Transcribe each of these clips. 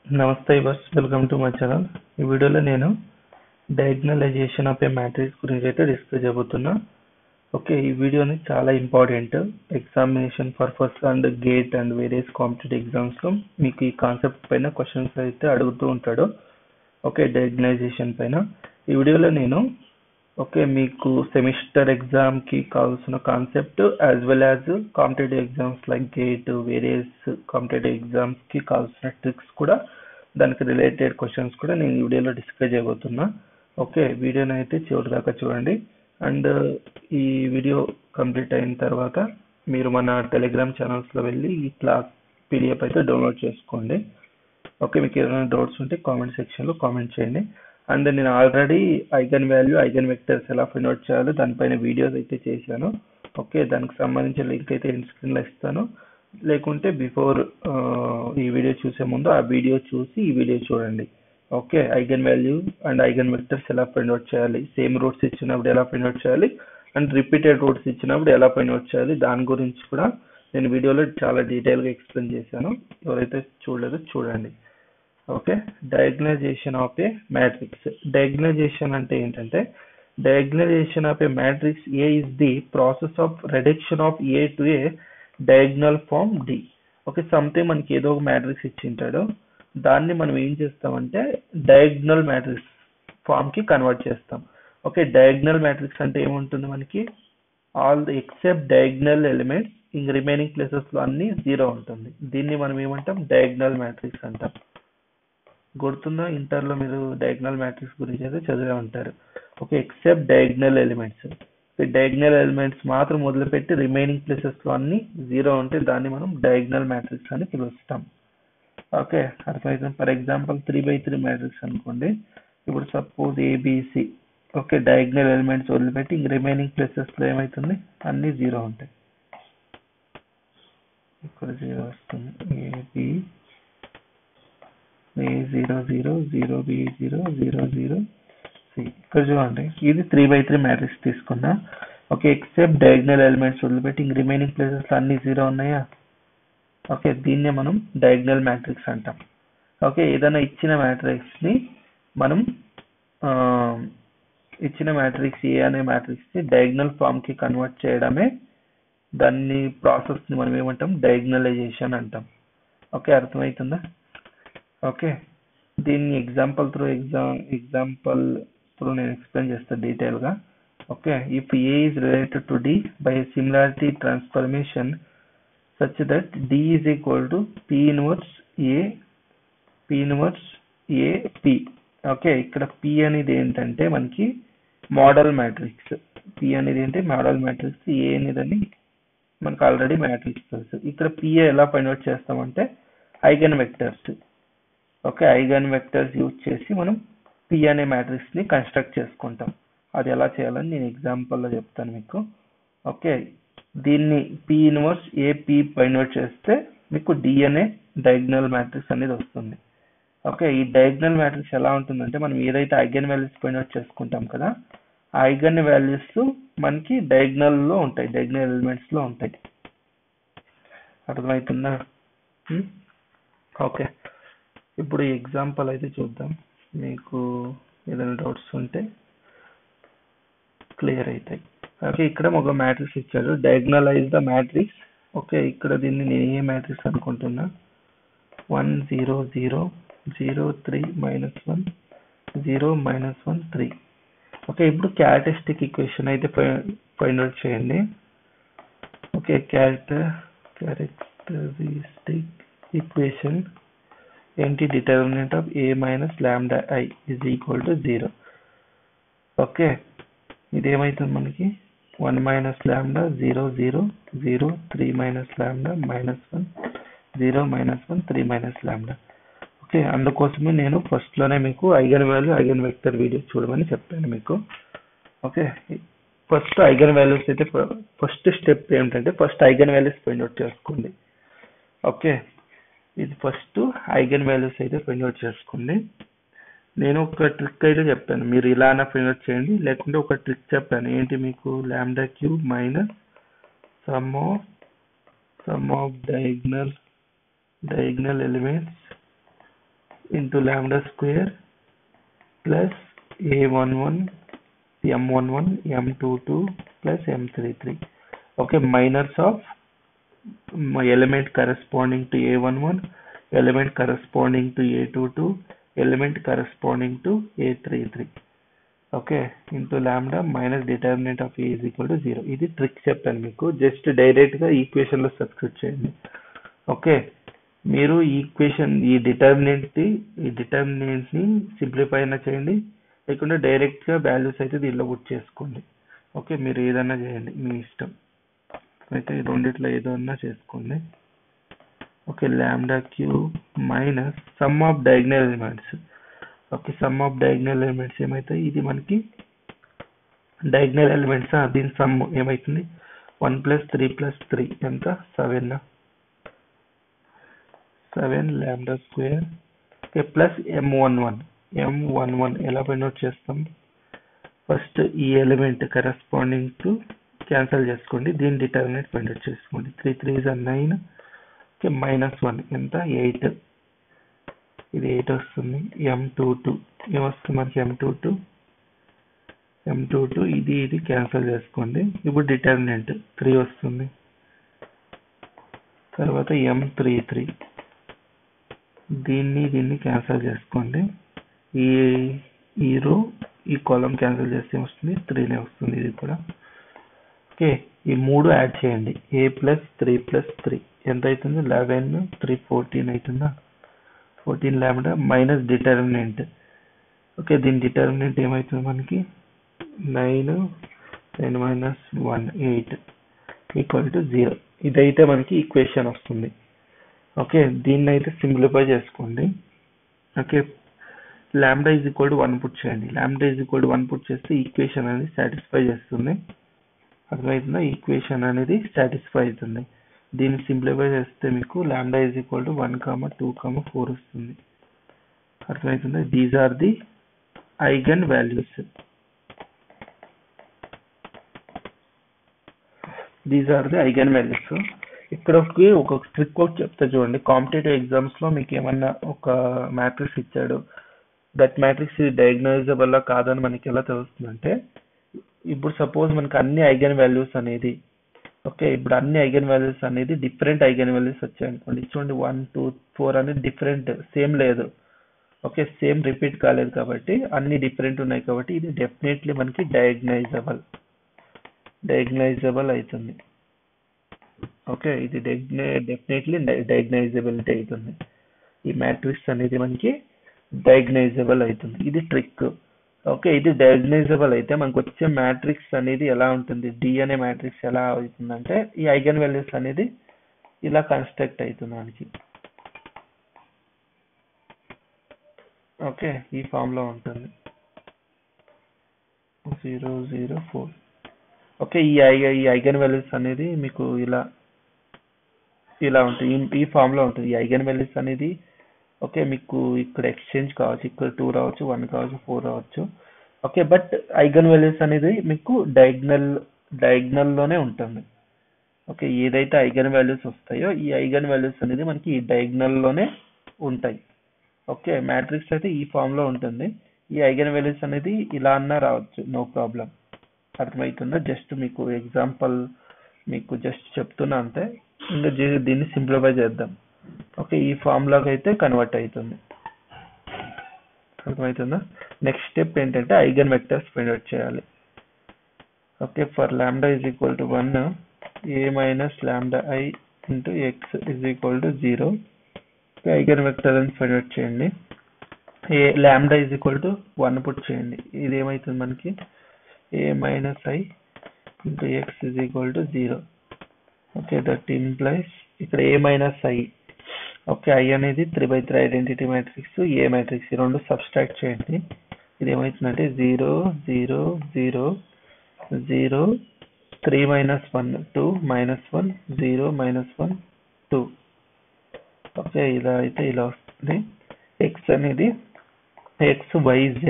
నమస్తే bus welcome to my channel. ఈ వీడియోలో నేను డయాగ్నలైజేషన్ ఆఫ్ ఏ మ్యాట్రిక్స్ గురించి అయితే డిస్కస్ చేయబోతున్నా. ఓకే, ఈ వీడియోని చాలా important. Examination purpose and gate and various competitive ఎగ్జామ్స్లో మీకు ఈ కాన్సెప్ట్ పైన క్వశ్చన్స్ అయితే అడుగుతూ ఉంటాడు. ఓకే, డయాగ్నలైజేషన్ పైన ఈ వీడియోలో నేను మీకు సెమిస్టర్ ఎగ్జామ్కి కావాల్సిన concept as well as competitive exams like gate various competitive ఎగ్జామ్స్కి కావాల్సిన ట్రిక్స్ కూడా, దానికి రిలేటెడ్ క్వశ్చన్స్ కూడా నేను ఈ వీడియోలో డిస్కస్ చేయబోతున్నా. ఓకే, వీడియోని అయితే చివరి దాకా చూడండి. అండ్ ఈ వీడియో కంప్లీట్ అయిన తర్వాత మీరు మన టెలిగ్రామ్ ఛానల్స్లో వెళ్ళి ఈ క్లాస్ పీడిఎఫ్ అయితే డౌన్లోడ్ చేసుకోండి. ఓకే, మీకు ఏదైనా డౌట్స్ ఉంటే కామెంట్ సెక్షన్లో కామెంట్ చేయండి. అండ్ నేను already eigen value eigen vectors ఎలా ఫైండ్ అవుట్ చేయాలో దానిపైన వీడియోస్ అయితే చేశాను. ఓకే, దానికి సంబంధించిన లింక్ అయితే ఎండ్ స్క్రీన్లో ఇస్తాను. లేకుంటే బిఫోర్ ఈ వీడియో చూసే ముందు ఆ వీడియో చూసి ఈ వీడియో చూడండి. Okay, eigen value and eigen vectors ఎలా ఫైండ్ అవుట్ చేయాలి, సేమ్ రూట్స్ ఇచ్చినప్పుడు ఎలా ఫైండ్ అవుట్ చేయాలి, అండ్ రిపీటెడ్ రూట్స్ ఇచ్చినప్పుడు ఎలా ఫైండ్ అవుట్ చేయాలి, దాని గురించి కూడా నేను వీడియోలో చాలా డీటెయిల్గా ఎక్స్ప్లెయిన్ చేశాను. ఎవరైతే చూడలేదో చూడండి. Okay, diagonalization of a matrix. Diagonalization అంటే ఏంటంటే, diagonalization of a matrix A is the process of reduction of A to a diagonal form D. Okay, something మనకి ఏదో ఒక మ్యాట్రిక్స్ ఇచ్చింటాడు, దాన్ని మనం ఏం చేస్తామంటే డయాగ్నల్ మ్యాట్రిక్స్ ఫామ్ కి కన్వర్ట్ చేస్తాం. ఓకే, డయాగ్నల్ మ్యాట్రిక్స్ అంటే ఏముంటుంది మనకి, all the except diagonal elements ఇంక రిమైనింగ్ ప్లేసెస్ లో అన్ని జీరో ఉంటుంది. దీన్ని మనం ఏమంటాం, డయాగ్నల్ మ్యాట్రిక్స్ అంటాం. గుర్తుందా, ఇంటర్లో మీరు డయాగ్నల్ మ్యాట్రిక్స్ గురించి అయితే చదివే ఉంటారు. Okay, except diagonal elements, diagonal elements మాత్రం మొదలుపెట్టి రిమైనింగ్ ప్లేసెస్ లో అన్ని జీరో ఉంటే దాన్ని మనం డయాగ్నల్ మ్యాట్రిక్స్ అని పిలుస్తాం. ఓకే, అర్థమవుతుంది. ఫర్ ఎగ్జాంపుల్ 3x3 మ్యాట్రిక్స్ అనుకోండి. ఇప్పుడు suppose ABC. Okay, diagonal elements వదిలిపెట్టి ఇంక రిమైనింగ్ ప్లేసెస్ లో ఏమవుతుంది, అన్ని జీరో ఉంటాయి. ఇక్కడ జీరో వస్తుంది. ఏబి A00 ఇక్కడ చూడండి, ఇది 3x3 మ్యాట్రిక్స్ తీసుకున్నా. ఓకే, ఎక్సెప్ట్ డయాగ్నల్ ఎలిమెంట్స్ వదిలిపెట్టి ఇంక రిమైనింగ్ ప్లేసెస్ అన్ని జీరో ఉన్నాయా. ఓకే, దీన్నే మనం డయాగ్నల్ మ్యాట్రిక్స్ అంటాం. ఓకే, ఏదైనా ఇచ్చిన మ్యాట్రిక్స్ ని మనం ఇచ్చిన మ్యాట్రిక్స్ ఏ అనే మ్యాట్రిక్స్ ని డయాగ్నల్ ఫామ్ కి కన్వర్ట్ చేయడమే, దాన్ని ప్రాసెస్ ని మనం ఏమంటాం, డయాగ్నలైజేషన్ అంటాం. ఓకే, అర్థమవుతుందా. ఓకే, దీన్ని ఎగ్జాంపుల్ త్రూ నేను ఎక్స్ప్లెయిన్ చేస్తాను డీటెయిల్గా. Okay, if A is related to D by similarity transformation such that D is equal to P inverse A P. Okay, ఇక్కడ పి అనేది ఏంటంటే మనకి మోడల్ మ్యాట్రిక్స్. పి అనేది ఏంటి, మోడల్ మ్యాట్రిక్స్. ఏ అనేది మనకు ఆల్రెడీ మ్యాట్రిక్స్ తెలుసు. ఇక్కడ పిఏ ఎలా ఫైండ్ అవుట్ చేస్తామంటే eigen vectors. Okay, eigen vectors use చేసి మనం పి అనే మ్యాట్రిక్స్ ని కన్స్ట్రక్ట్ చేసుకుంటాం. అది ఎలా చేయాలని నేను ఎగ్జాంపుల్లో చెప్తాను మీకు. ఓకే, దీన్ని P inverse AP find out చేస్తే మీకు డి అనే డయాగ్నల్ మ్యాట్రిక్స్ అనేది వస్తుంది. ఓకే, ఈ డయాగ్నల్ మ్యాట్రిక్స్ ఎలా ఉంటుందంటే, మనం ఏదైతే ఐగన్ వాల్యూస్ ఫైండ్ అవుట్ చేసుకుంటాం కదా, ఆ ఐగన్ వాల్యూస్ మనకి డయాగ్నల్ లో ఉంటాయి, డయాగ్నల్ ఎలిమెంట్స్ లో ఉంటాయి. అర్థమవుతుందా. ఓకే, ఇప్పుడు ఈ ఎగ్జాంపుల్ అయితే చూద్దాం. మీకు ఏదైనా డౌట్స్ ఉంటే క్లియర్ అవుతాయి. ఓకే, ఇక్కడ ఒక మ్యాట్రిక్స్ ఇచ్చాడు, డయాగ్నలైజ్ ద మ్యాట్రిక్స్. ఓకే, ఇక్కడ దీన్ని నేను ఏ మ్యాట్రిక్స్ అనుకుంటున్నా, 1 0 0 0 3 -1 0 -1 3. ఓకే, ఇప్పుడు క్యారెక్టరిస్టిక్ ఈక్వేషన్ అయితే ఫైండ్ అవుట్ చేయండి. ఓకే, క్యారెక్టరిస్టిక్ ఈక్వేషన్ ఏంటి, determinant of a - lambda I is equal to 0. Okay, ఇది ఏమైతుంది మనకి, 1 - lambda 0 0 0 3 - lambda -1 0 -1 3 - lambda. ఓకే, అందుకోసమే నేను ఫస్ట్ లోనే మీకు eigen value eigen vector video చూడమని చెప్పాను మీకు. ఓకే, ఫస్ట్ ఐగన్ వాల్యూస్ అయితే ఫస్ట్ స్టెప్ ఏంటంటే first eigen values find out చేసుకోండి. ఓకే, ఇది ఫస్ట్ ఐగన్ వాల్యూస్ అయితే ఫైండ్ అవుట్ చేసుకోండి. నేను ఒక ట్రిక్ అయితే చెప్తాను, మీరు ఇలా అయినా ఫైండ్ అవుట్ చేయండి, లేకుంటే ఒక ట్రిక్ చెప్పాను ఏంటి మీకు, lambda cube minus sum of diagonal elements into lambda square plus a11 m11 m22 plus m33. Okay, minus of my element corresponding to a11, element corresponding to a22, element corresponding to a33. Okay, into lambda minus determinant of a is equal to 0. ఇది trick చెప్పాను మీకు, just direct గా equation లో substitute చేయండి. Okay, మీరు ఈ determinant ని simplify అయినా చేయండి, లేకుంటే డైరెక్ట్ గా వాల్యూస్ అయితే దీనిలో పుట్ చేసుకోండి. ఓకే, మీరు ఏదన్నా చేయండి, మీ ఇష్టం. అయితే ఈ రెండిట్లో ఏదన్నా చేసుకోండి. Okay, lambda cube minus sum of diagonal elements. Okay, sum of diagonal elements ఏమైతాయి, ఇది మనకి డయాగ్నల్ ఎలిమెంట్స్, దీని సమ్ ఏమైతుంది 1 + 3 + 3 ఎంత 7 lambda square. Okay, plus m11 ఎలా ఫైండ్ అవుట్ చేస్తాం, ఫస్ట్ ఈ ఎలిమెంట్ కరెస్పాండింగ్ టు క్యాన్సిల్ చేసుకోండి, దీని డిటర్మినెంట్ ఫైండ్ అవుట్ చేసుకోండి. 3 3 is 9. ఓకే, -1 ఎంత 8, ఇది 8 వస్తుంది. m22 ఏమొస్తుంది మనకి, m22 ఇది క్యాన్సిల్ చేసుకోండి. ఇప్పుడు డిటర్మినెంట్ 3 వస్తుంది. తర్వాత m33 దీన్ని క్యాన్సిల్ చేసుకోండి. ఈ రో ఈ కాలం క్యాన్సిల్ చేస్తే వస్తుంది 3 వస్తుంది ఇది కూడా. ఓకే, ఈ 3 యాడ్ చేయండి, a + 3 + 3 ఎంత అవుతుంది 11, 3 14 అవుతుందా, 14 లాంబ్డా మైనస్ డిటర్మినెంట్. ఓకే, దీని డిటర్మినెంట్ ఏమవుతుంది మనకి 9 -1 8 ఈక్వల్ టు 0. ఇదైతే మనకి ఈక్వేషన్ వస్తుంది. ఓకే, దీన్ని అయితే సింప్లిఫై చేసుకోండి. Okay, lambda is equal to 1 put చేయండి. Lambda is equal to 1 put చేస్తే ఈక్వేషన్ అనేది సాటిస్ఫై చేస్తుంది. అర్థమవుతుందా, ఈక్వేషన్ అనేది సాటిస్ఫై అవుతుంది. దీన్ని సింప్లిఫై చేస్తే మీకు లాంబ్డా ఈజ్ ఈక్వల్ టు 1, 2, 4 వస్తుంది. అర్థమవుతుందా, these are the eigen values. ఇక్కడ ఒక ట్రిక్ అవుట్ చెప్తా చూడండి. కాంపిటేటివ్ ఎగ్జామ్స్ లో మీకు ఏమన్నా ఒక మ్యాట్రిక్స్ ఇచ్చాడు, దట్ మ్యాట్రిక్స్ డయాగ్నైజబుల్ కాదని మనకి ఎలా తెలుస్తుందంటే, ఇప్పుడు సపోజ్ మనకి అన్ని ఐగన్ వాల్యూస్ అనేది, ఓకే, ఇప్పుడు అన్ని ఐగన్ వాల్యూస్ అనేది డిఫరెంట్ ఐగన్ వాల్యూస్ వచ్చాయి అనుకోండి. చూడండి 1 2 4 అనేది డిఫరెంట్, సేమ్ లేదు. ఓకే, సేమ్ రిపీట్ కాలేదు కాబట్టి అన్ని డిఫరెంట్ ఉన్నాయి కాబట్టి ఇది డెఫినెట్లీ మనకి డయాగ్నైజబుల్ అవుతుంది. ఓకే, ఇది డెఫినెట్లీ డయాగ్నైజబిలిటీ అవుతుంది. ఈ మ్యాట్రిక్స్ అనేది మనకి డయాగ్నైజబుల్ అవుతుంది. ఇది ట్రిక్. ఓకే, ఇది డయాగ్నైజబుల్ అయితే మనకు వచ్చే మ్యాట్రిక్స్ అనేది ఎలా ఉంటుంది, డి అనే మ్యాట్రిక్స్ ఎలా అవుతుందంటే ఈ ఐగన్ వాల్యూస్ అనేది ఇలా కన్స్ట్రక్ట్ అవుతుంది మనకి. ఓకే, ఈ ఫామ్ లో ఉంటుంది 0 0 4. ఓకే, ఈ ఐగన్ వాల్యూస్ అనేది మీకు ఇలా ఉంటుంది, ఈ ఫామ్ లో ఉంటుంది. ఈ ఐగన్ వాల్యూస్ అనేది ఓకే మీకు ఇక్కడ ఎక్స్చేంజ్ కావచ్చు, ఇక్కడ 2 రావచ్చు, 1 కావచ్చు, 4 రావచ్చు. ఓకే, బట్ ఐగన్ వాల్యూస్ అనేది మీకు డయాగ్నల్ లోనే ఉంటుంది. ఓకే, ఏదైతే ఐగన్ వాల్యూస్ వస్తాయో ఈ ఐగన్ వాల్యూస్ అనేది మనకి ఈ డయాగ్నల్ లోనే ఉంటాయి. ఓకే, మ్యాట్రిక్స్ అయితే ఈ ఫామ్ లో ఉంటుంది. ఈ ఐగన్ వాల్యూస్ అనేది ఇలా అన్నా రావచ్చు, నో ప్రాబ్లం. అర్థమవుతుందా, జస్ట్ మీకు ఎగ్జాంపుల్ మీకు జస్ట్ చెప్తున్నా అంతే. ఇంకా దీన్ని సింప్లిఫై చేద్దాం. ఓకే, ఈ ఫామ్ లోకి అయితే కన్వర్ట్ అవుతుంది. అర్థమవుతుందా. నెక్స్ట్ స్టెప్ ఏంటంటే ఐగన్ వెక్టర్స్ ఫైండ్ అవుట్ చేయాలి. Okay, for lambda is equal to 1 a minus lambda i into x is equal to 0. Eigen vector అని ఫైండ్ అవుట్ చేయండి. Lambda is equal to 1 put చేయండి. ఇది ఏమవుతుంది మనకి a minus i into x is equal to 0. Okay, that implies ఇక్కడ a minus i. Okay, i అనేది 3/3 identity matrix, a matrix, ఈ రెండు సబ్స్ట్రాక్ట్ చేయండి. ఇది ఏమవుతుందంటే 0 0 0 0 3 - 1 2 -1 0 -1 2. ఓకే, ఇలా అయితే ఇలా వస్తుంది. x అనేది x y z.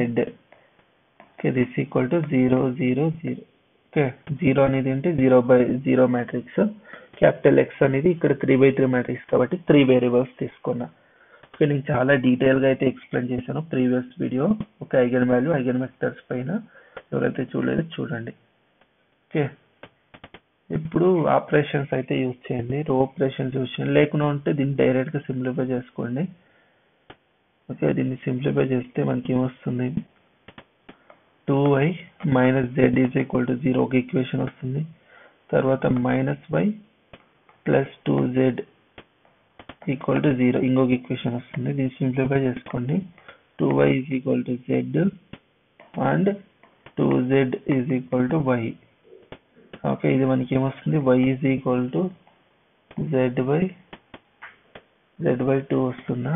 Okay, this equal to 0 0 0. Okay, 0 అనేది అంటే 0/0 మ్యాట్రిక్స్. క్యాపిటల్ X అనేది ఇక్కడ 3/3 మ్యాట్రిక్స్ కాబట్టి 3 వేరియబుల్స్ తీసుకున్నా. నేను చాలా డీటెయిల్గా అయితే ఎక్స్ప్లెయిన్ చేశాను ప్రీవియస్ వీడియో. ఒక ఐగన్ వాల్యూ ఐగన్ వెక్టర్స్ పైన ఎవరైతే చూడలేదో చూడండి. ఓకే, ఇప్పుడు ఆపరేషన్స్ అయితే యూజ్ చేయండి. రో ఆపరేషన్స్ యూజ్ చేయండి, లేకుండా ఉంటే దీన్ని డైరెక్ట్గా సింప్లిఫై చేసుకోండి. ఓకే, దీన్ని సింప్లిఫై చేస్తే మనకి ఏమొస్తుంది, 2y minus z is equal to 0 ఒక ఈక్వేషన్ వస్తుంది. తర్వాత minus y plus 2z equal to 0 ఇంకొక ఈక్వేషన్ వస్తుంది. దీన్ని సింప్లిఫై చేసుకోండి. 2y is equal to z and 2z is equal to y. Okay, ఇది మనకి ఏమొస్తుంది, y is equal to z by 2 వస్తుందా.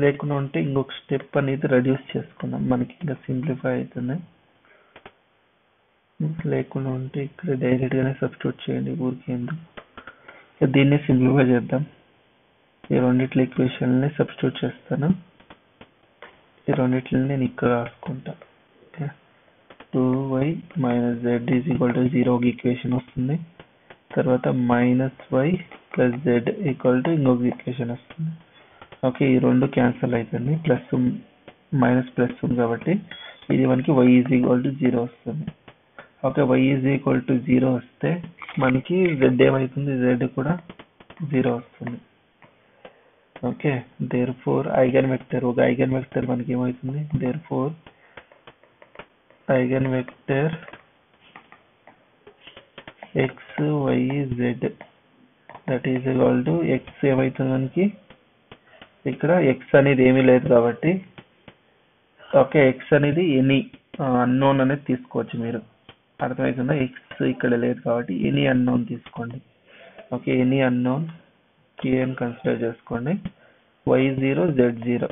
లేకుండా ఉంటే ఇంకొక స్టెప్ అనేది రెడ్యూస్ చేసుకుందాం, మనకి ఇంకా సింప్లిఫై అవుతుంది. లేకుండా ఉంటే ఇక్కడ డైరెక్ట్ గానే సబ్స్టిట్యూట్ చేయండి, ఊరికి ఎందుకు. దీన్ని సింప్లిఫై చేద్దాం. ఈ రెండిట్ల ఈక్వేషన్ని సబ్స్టిట్యూట్ చేస్తాను. ఈ రెండిట్లని నేను ఇక్కడ రాసుకుంటా. Okay, 2y minus z is equal to 0 ఒక ఈక్వేషన్ వస్తుంది. తర్వాత minus y plus z equal to ఇంకొక ఈక్వేషన్ వస్తుంది. ఓకే, ఈ రెండు క్యాన్సిల్ అవుతుంది, ప్లస్ మైనస్ ప్లస్ ఉంది కాబట్టి ఇది మనకి y ఈజ్ ఈక్వల్ టు 0 వస్తుంది. Okay, y is equal to 0 వస్తే మనకి z ఏమవుతుంది, z కూడా 0 వస్తుంది. ఓకే, దేర్ఫోర్ ఐగన్ వెక్టర్, ఒక ఐగన్ వెక్టర్ మనకి ఏమవుతుంది, therefore eigen vector x y z that is equal to x ఏమవుతుంది మనకి, ఇక్కడ x అనేది ఏమీ లేదు కాబట్టి ఓకే x అనేది ఎనీ అన్నోన్ అనేది తీసుకోవచ్చు మీరు. అర్థమవుతుందా, x ఇక్కడ లేదు కాబట్టి ఎనీ అన్నోన్ తీసుకోండి. ఓకే, ఎనీ అన్నోన్ k అని కన్సిడర్ చేసుకోండి. y0 z0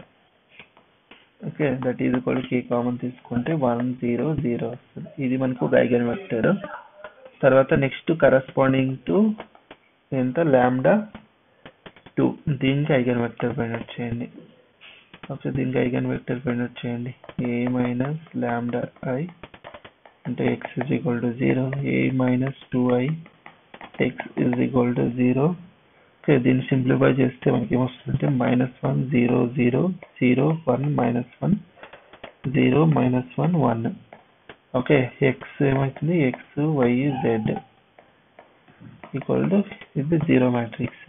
okay, that is equal to k common తీసుకుంటే 1 0 0 వస్తుంది. ఇది మనకు ఒక ఐగన్ వెక్టర్. తర్వాత నెక్స్ట్ కరస్పాండింగ్ టు ఎంత, లాంబ్డా 2, దీనికి ఐగన్ వెక్టర్ ఫైండ్ అవుట్ చేయండి. ఓకే, దీనికి ఐగన్ వెక్టర్ ఫైండ్ అవుట్ చేయండి. a మైనస్ లాంబ్డా i అంటే x is equal to 0, a minus 2i x is equal to 0. Okay, దీన్ని simplify చేస్తే మనకి ఏమొస్తుందంటే -1 0 0 0 1 -1 0 -1 1. ఓకే, x ఏమవుతుంది, x y z equal to ఇది 0 మ్యాట్రిక్స్.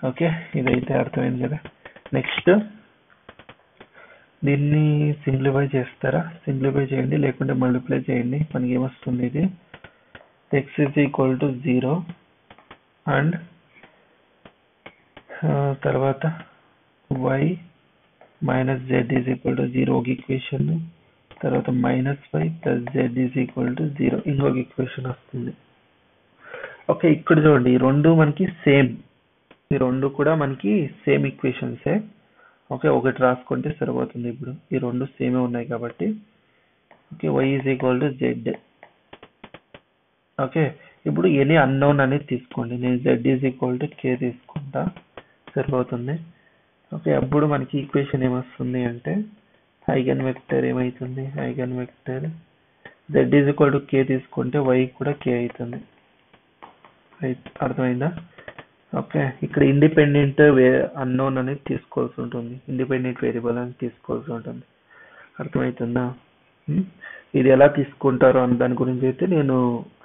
ఓకే, ఇదైతే అర్థమైంది కదా. నెక్స్ట్ దీన్ని సింప్లిఫై చేస్తారా, సింప్లిఫై చేయండి, లేకుంటే మల్టిప్లై చేయండి. మనకి ఏమొస్తుంది, ఇది x is equal to 0 and తర్వాత y minus z is equal to 0 ఒక ఈక్వేషన్. తర్వాత minus y plus z is equal to 0 ఇంకొక ఈక్వేషన్ వస్తుంది. ఓకే, ఇక్కడ చూడండి, ఈ రెండు మనకి సేమ్, ఈ రెండు కూడా మనకి సేమ్ ఈక్వేషన్సే. ఓకే, ఒకటి రాసుకుంటే సరిపోతుంది. ఇప్పుడు ఈ రెండు సేమే ఉన్నాయి కాబట్టి okay, y is equal to z. Okay, ఇప్పుడు ఎనీ అన్నోన్ అనేది తీసుకోండి. నేను z is equal to k తీసుకుంటా, సరిపోతుంది. ఓకే, అప్పుడు మనకి ఈక్వేషన్ ఏమొస్తుంది అంటే ఐగన్ వెక్టర్ ఏమవుతుంది, eigen vector z is equal to k తీసుకుంటే y కూడా k అవుతుంది. అర్థమైందా. ఓకే, ఇక్కడ ఇండిపెండెంట్ అన్నోన్ అనేది తీసుకోవాల్సి ఉంటుంది, ఇండిపెండెంట్ వేరియబుల్ అనేది తీసుకోవాల్సి ఉంటుంది. అర్థమవుతుందా. ఇది ఎలా తీసుకుంటారో అన్న దాని గురించి అయితే నేను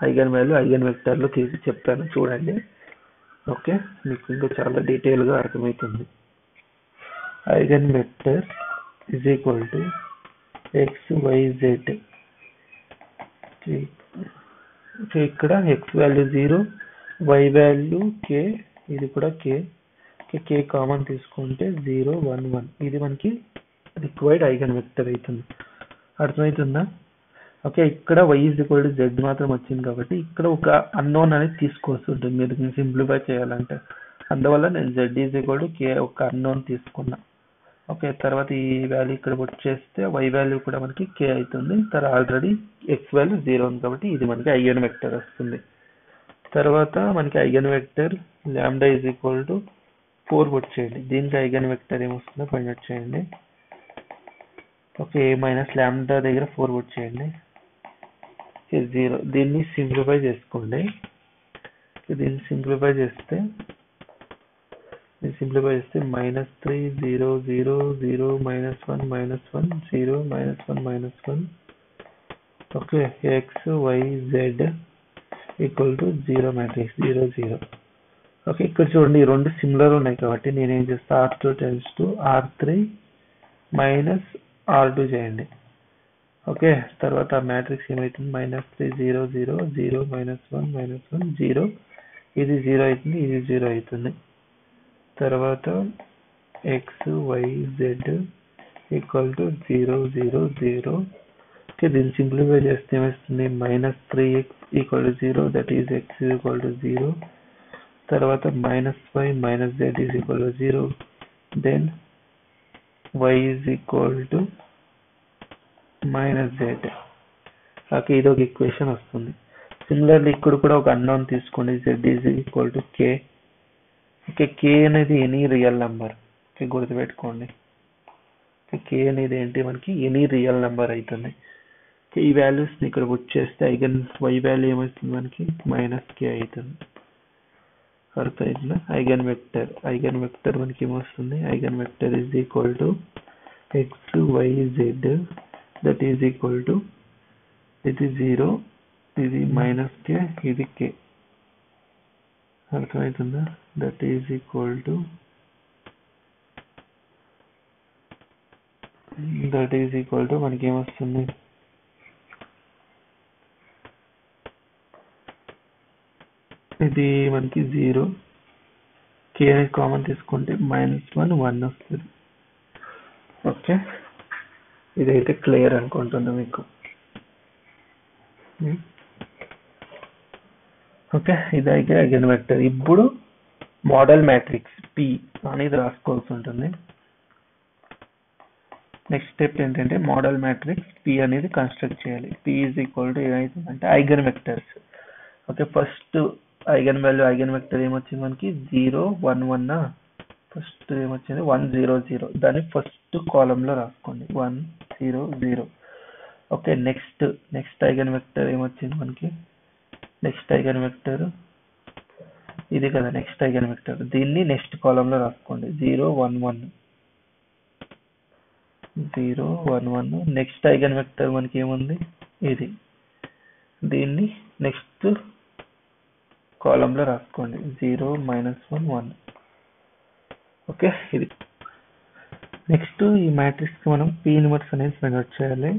ఐగన్ వాల్యూ ఐగన్ వెక్టర్లో తీసి చెప్తాను, చూడండి. ఓకే, మీకు ఇంకా చాలా డీటెయిల్గా అర్థమవుతుంది. Eigen vector is equal to X Y Z. ఇక్కడ X value 0, y value k, ఇది కూడా k కామన్ తీసుకుంటే 0 1 1. ఇది మనకి రిక్వైర్డ్ ఐగన్ వెక్టర్ అవుతుంది. అర్థమవుతుందా. ఓకే, ఇక్కడ y is equal to z మాత్రం వచ్చింది కాబట్టి ఇక్కడ ఒక అన్నోన్ అనేది తీసుకోవాల్సి ఉంటుంది మీరు సింప్లిఫై చేయాలంటే. అందువల్ల నేను z is equal to k ఒక అన్నోన్ తీసుకున్నా. ఓకే, తర్వాత ఈ వాల్యూ ఇక్కడ వచ్చేస్తే y వాల్యూ కూడా మనకి k అవుతుంది. తర్వాత ఆల్రెడీ x వాల్యూ 0 ఉంది కాబట్టి ఇది మనకి ఐగన్ వెక్టర్ వస్తుంది. తర్వాత మనకి eigen vector lambda is equal to 4 put చేయండి. దీనికి ఐగన్ వెక్టర్ ఏమొస్తుందో ఫైండ్ అవుట్ చేయండి. ఓకే, మైనస్ లాంబ్డా దగ్గర 4 పుట్ చేయండి, 0. దీన్ని సింప్లిఫై చేసుకోండి. దీన్ని సింప్లిఫై చేస్తే సింప్లిఫై చేస్తే -3 0 0 0 -1 -1 0 -1 -1 okay x y z equal to 0 matrix 0 0. Okay ఇక్కడ చూడండి ఈ రెండు సిమిలర్ ఉన్నాయి కాబట్టి నేను ఏం చేస్తా R2 → R3 మైనస్ R2 చేయండి. ఓకే తర్వాత మ్యాట్రిక్స్ ఏమైతుంది -3 0 0 0 -1 -1 0 ఇది 0 అవుతుంది ఇది 0 అవుతుంది. తర్వాత x y z equal to 0 0 0. Okay దీన్ని సింప్లిఫై చేస్తే ఏమొస్తుంది -3x equal to 0 that is x equal to 0. తర్వాత -y z is equal to 0 then y is equal to -z. Okay ఇది ఒక ఈక్వేషన్ వస్తుంది. సిమిలర్లీ ఇక్కడ కూడా ఒక అన్నోన్ తీసుకోండి z is equal to k. Okay k అనేది ఎనీ రియల్ నెంబర్. ఓకే గుర్తుపెట్టుకోండి k అనేది ఏంటి మనకి ఎనీ రియల్ నెంబర్ అవుతుంది. ఈ వాల్యూస్ ని ఇక్కడ పుట్ చేస్తే ఐగన్ y వాల్యూ ఏమవుతుంది మనకి -k అవుతుంది. అర్థమైందా? ఐగన్ వెక్టర్ మనకి ఏమొస్తుంది eigen vector is equal to x y z that is equal to ఇది 0 ఇది -k ఇది k. అర్థమవుతుందా? దట్ ఈజ్ ఈక్వల్ టు మనకి ఏమొస్తుంది ఇది మనకి 0 k అనేది కామన్ తీసుకుంటే -1 1 వస్తుంది. ఓకే ఇదైతే క్లియర్ అనుకుంటున్నా మీకు. ఓకే ఇదైతే ఐగన్ వెక్టర్. ఇప్పుడు మోడల్ మ్యాట్రిక్స్ P అనేది రాసుకోవాల్సి ఉంటుంది. నెక్స్ట్ స్టెప్ ఏంటంటే మోడల్ మ్యాట్రిక్స్ P అనేది కన్స్ట్రక్ట్ చేయాలి. P ఈజ్ ఈక్వల్ టు ఏమవుతుందంటే eigen vectors. Okay first eigen value eigen vector ఏమొచ్చింది మనకి 0 1 1. ఫస్ట్ ఏమొచ్చింది 1 0 0. దాన్ని ఫస్ట్ కాలమ్ లో రాసుకోండి 1 0 0. ఓకే నెక్స్ట్ ఐగన్ వెక్టర్ ఏమొచ్చింది మనకి నెక్స్ట్ ఐగన్ వెక్టర్ ఇది కదా నెక్స్ట్ ఐగన్ వెక్టర్. దీన్ని నెక్స్ట్ కాలమ్ లో రాసుకోండి 0 1 1 0 1 1. నెక్స్ట్ ఐగన్ వెక్టర్ మనకి ఏముంది ఇది. దీన్ని నెక్స్ట్ కాలమ్ లో రాసుకోండి 0 -1 1. ఓకే ఇది నెక్స్ట్ ఈ మ్యాట్రిక్స్ కి మనం P ఇన్వర్స్ అనేది ఫైండ్ అవుట్ చేయాలి.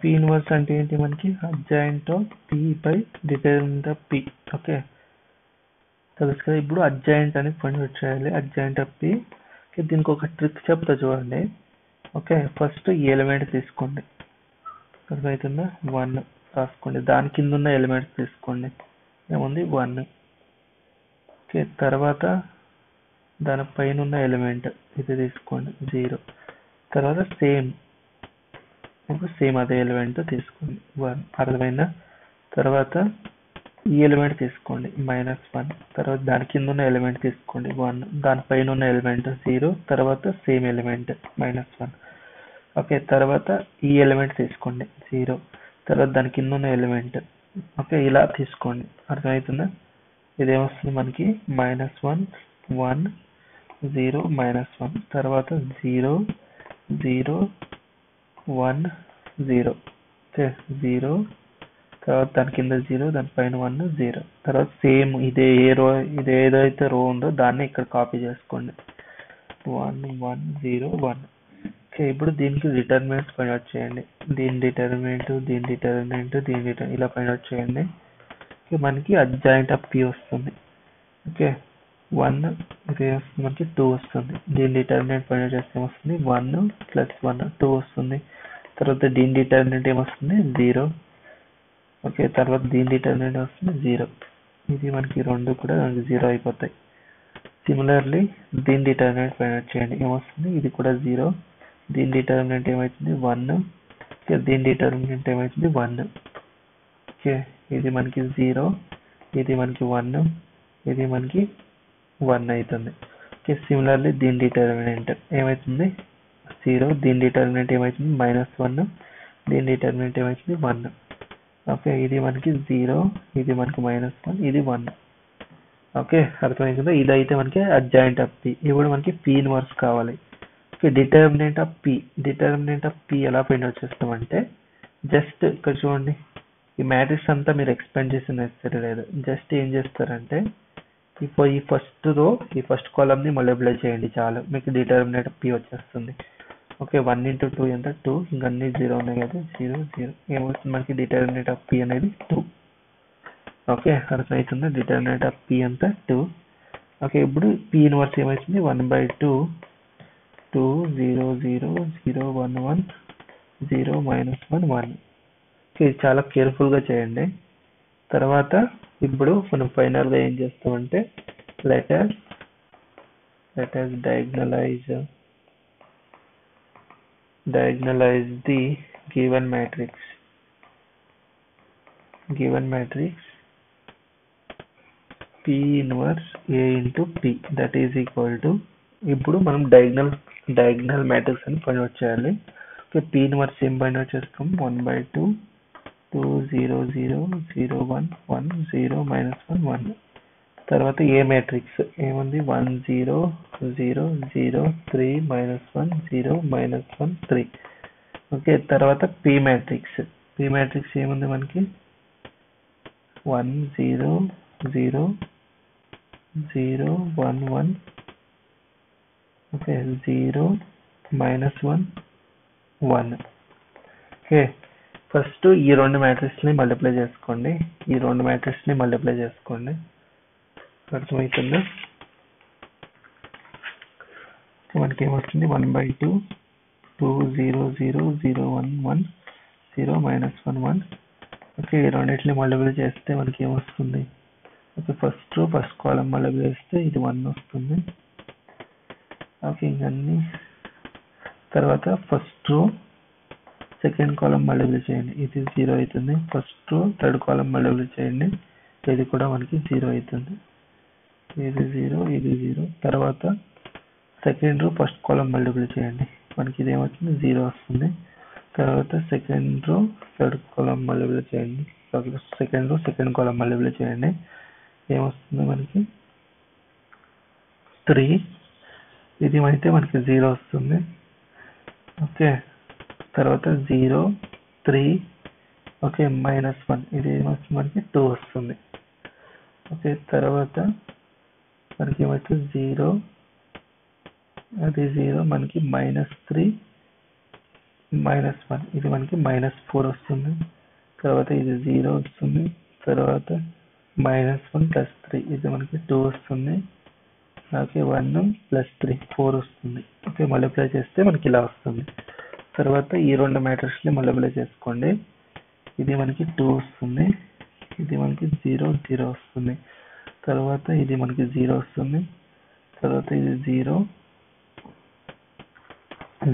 P ఇన్వర్స్ అంటే ఏంటి మనకి adjoint of P by determinant of P. Okay తెలుసు కదా. ఇప్పుడు అడ్జాయింట్ అనేది ఫైండ్ అవుట్ చేయాలి అడ్జాయింట్ ఆఫ్ P. దీనికి ఒక ట్రిక్ చెప్తా చూడండి. ఓకే ఫస్ట్ ఈ ఎలిమెంట్ తీసుకోండి అర్థమవుతుందా 1 రాసుకోండి. దాని కింద ఉన్న ఎలిమెంట్స్ తీసుకోండి ఏముంది 1. ఓకే తర్వాత దాని పైన ఉన్న ఎలిమెంట్ ఇది తీసుకోండి 0. తర్వాత సేమ్ అదే ఎలిమెంట్ తీసుకోండి 1. అర్థమైందా? తర్వాత ఈ ఎలిమెంట్ తీసుకోండి -1. తర్వాత దాని కింద ఉన్న ఎలిమెంట్ తీసుకోండి 1. దాని పైన ఉన్న ఎలిమెంట్ 0. తర్వాత సేమ్ ఎలిమెంట్ -1. ఓకే తర్వాత ఈ ఎలిమెంట్ తీసుకోండి 0. తర్వాత దాని కింద ఉన్న ఎలిమెంట్ ఓకే ఇలా తీసుకోండి. అర్థమవుతుందా? ఇదేమొస్తుంది మనకి -1 1 0 -1. తర్వాత 0 0 1 0. ఓకే 0 తర్వాత దాని కింద 0 దాని పైన 1 0. తర్వాత సేమ్ ఇదే ఏదైతే రో ఉందో దాన్ని ఇక్కడ కాపీ చేసుకోండి 1 1 0 1. ఓకే ఇప్పుడు దీనికి డిటర్మినెంట్స్ ఫైండ్ అవుట్ చేయండి. దీని డిటర్మినెంట్ ఇలా ఫైండ్ అవుట్ చేయండి. ఓకే మనకి అడ్జాయింట్ ఆఫ్ P వస్తుంది. ఓకే 1 ఇది వస్తుంది మనకి 2 వస్తుంది. దీని డిటర్మినెంట్ ఫైండ్ అవుట్ చేస్తే వస్తుంది 1 + 1 2 వస్తుంది. తర్వాత దీని డిటర్మినెంట్ ఏమొస్తుంది 0. ఓకే తర్వాత దీని డిటర్మినెంట్ వస్తుంది 0. ఇది మనకి రెండు కూడా 0 అయిపోతాయి. సిమిలర్లీ దీని డిటర్మినెంట్ ఫైండ్ అవుట్ చేయండి ఏమొస్తుంది ఇది కూడా 0. దీని డిటర్మినెంట్ ఏమవుతుంది 1. ఓకే దీని డిటర్మినెంట్ ఏమవుతుంది 1. ఓకే ఇది మనకి 0 ఇది మనకి 1 ఇది మనకి 1 అవుతుంది. ఓకే సిమిలర్లీ దీని డిటర్మినెంట్ ఏమవుతుంది 0. దీని డిటర్మినెంట్ ఏమవుతుంది -1. దీని డిటర్మినెంట్ ఏమవుతుంది 1. ఓకే ఇది మనకి 0 ఇది మనకి -1 ఇది 1. ఓకే, అర్థమైంది కదా. ఇదైతే మనకి అడ్జాయింట్ ఆఫ్ పి. ఇప్పుడు మనకి పి ఇన్వర్స్ కావాలి. ఓకే, డిటర్మినెంట్ ఆఫ్ పి ఎలా ఫైండ్ అవుట్ చేస్తామంటే జస్ట్ ఇక్కడ చూడండి, ఈ మ్యాట్రిక్స్ అంతా మీరు ఎక్స్పాండ్ చేసిన నెసరీ లేదు. జస్ట్ ఏం చేస్తారంటే ఈ ఫస్ట్ రో, ఈ ఫస్ట్ కాలమ్ ని మల్టిప్లై చేయండి చాలు, మీకు డిటర్మినెంట్ ఆఫ్ పి వచ్చేస్తుంది. ఓకే, 1 into 2 ఎంత? 2. ఇంకా అన్ని 0 ఉన్నాయి కదా, 0 0. ఏమవుతుంది మనకి? డిటర్మినెంట్ ఆఫ్ పి అనేది 2. ఓకే, అర్థమవుతుంది. డిటర్మినెంట్ ఆఫ్ పి అంతా 2. ఓకే, ఇప్పుడు పి ఇన్వర్స్ ఏమవుతుంది? 1/2 2 0 0 0 1 1 0 -1 1. ఓకే, చాలా కేర్ఫుల్ గా చేయండి. తర్వాత ఇప్పుడు మనం ఫైనల్ గా ఏం చేస్తామంటే let us diagonalize the given matrix P inverse A into P, that is equal to, ఇప్పుడు మనం డయాగ్నల్ మ్యాట్రిక్స్ అని ఫైండ్ అవుట్ చేయాలి. ఓకే, P ఇన్వర్స్ ఏం ఫైండ్ అవుట్ చేస్తాం? 1/2 2 0 0 0 1 1 0 -1 1. తర్వాత ఏ మ్యాట్రిక్స్ ఏముంది? 1 0 0 0 3 -1 0 -1 3. ఓకే, తర్వాత పి మ్యాట్రిక్స్ ఏముంది మనకి? 1 0 0 0 1 1. ఓకే, 0 -1 1. ఓకే, ఫస్ట్ ఈ రెండు మ్యాట్రిక్స్ ని మల్టిప్లై చేసుకోండి. అర్థమవుతుందా? మనకి ఏమొస్తుంది? 1/2 2 0 0 0 1 1 0 -1 1. ఓకే, ఈ రెండింటిని మల్టిప్లై చేస్తే మనకి ఏమొస్తుంది? ఓకే, ఫస్ట్ కాలం మల్టిప్లై చేస్తే ఇది 1 వస్తుంది. ఓకే, ఇంకన్నీ తర్వాత first row second column multiply చేయండి, ఇది 0 అవుతుంది. First row third column multiply చేయండి, ఇది కూడా మనకి 0 అవుతుంది. ఇది 0 ఇది 0. తర్వాత సెకండ్ రో ఫస్ట్ కాలం మల్టిప్లై చేయండి, మనకి ఇది ఏమవుతుంది? 0 వస్తుంది. తర్వాత second row third column multiply చేయండి, second row second column multiply చేయండి, ఏమొస్తుంది మనకి? 3. ఇది అయితే మనకి 0 వస్తుంది. ఓకే, తర్వాత 0 3. ఓకే, -1, ఇది ఏమొస్తుంది మనకి? 2 వస్తుంది. ఓకే, తర్వాత మనకి ఏమవుతుంది? 0 అది 0 మనకి -3 -1, ఇది మనకి -4 వస్తుంది. తర్వాత ఇది 0 వస్తుంది. తర్వాత -1 + 3, ఇది మనకి 2 వస్తుంది. ఓకే, 1 + 3 4 వస్తుంది. ఓకే, మల్టిప్లై చేస్తే మనకి ఇలా వస్తుంది. తర్వాత ఈ రెండు మ్యాట్రిక్స్ ని మల్టిప్లై చేసుకోండి, ఇది మనకి 2 వస్తుంది. ఇది మనకి 0 0 వస్తుంది. తర్వాత ఇది మనకి 0 వస్తుంది. తర్వాత ఇది 0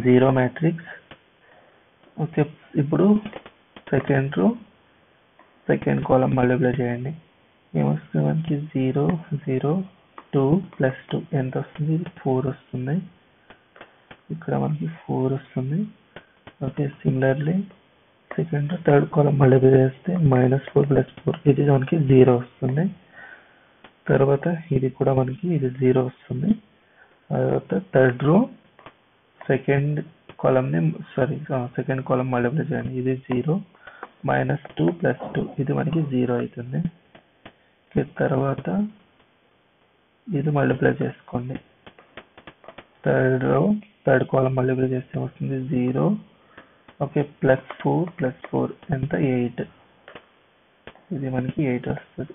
0 మ్యాట్రిక్స్. ఓకే, ఇప్పుడు second row second column multiply చేయండి, ఏమొస్తుంది మనకి? 0 0 2 + 2 ఎంత వస్తుంది? 4 వస్తుంది. ఇక్కడ మనకి 4 వస్తుంది. Okay, similarly second third column multiply చేస్తే -4 + 4, ఇది మనకి 0 వస్తుంది. తర్వాత ఇది కూడా మనకి ఇది 0 వస్తుంది. తర్వాత third row second column multiply చేయండి, ఇది 0 -2 + 2, ఇది మనకి 0 అవుతుంది. తర్వాత ఇది మల్టిప్లై చేసుకోండి, third row third column multiply చేస్తే వస్తుంది 0. ఓకే, +4 + 4 ఎంత? 8, ఇది మనకి 8 వస్తుంది.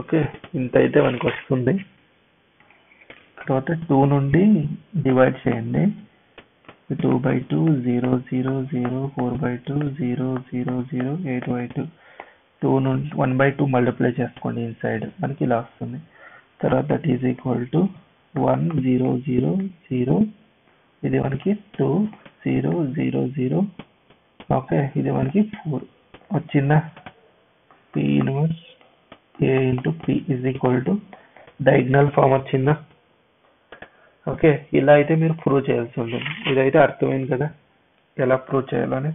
ఓకే, ఇంత అయితే మనకి వస్తుంది. తర్వాత 2 నుండి డివైడ్ చేయండి, 2/2 0 0 0 4/2 0 0 0 8/2. 2 నుండి 1/2 మల్టిప్లై చేసుకోండి ఇన్సైడ్, మనకి ఇలా వస్తుంది. తర్వాత దట్ ఈజ్ ఈక్వల్ టు 1 0 0 0, ఇది మనకి 2 0 0 0. ఓకే, ఇది మనకి 4 వచ్చిందా? P inverse A into P is equal to diagonal form వచ్చిందా? ఓకే, ఇలా అయితే మీరు ప్రూవ్ చేయాల్సి ఉంటుంది. ఇదైతే అర్థమైంది కదా ఎలా ప్రూవ్ చేయాలని.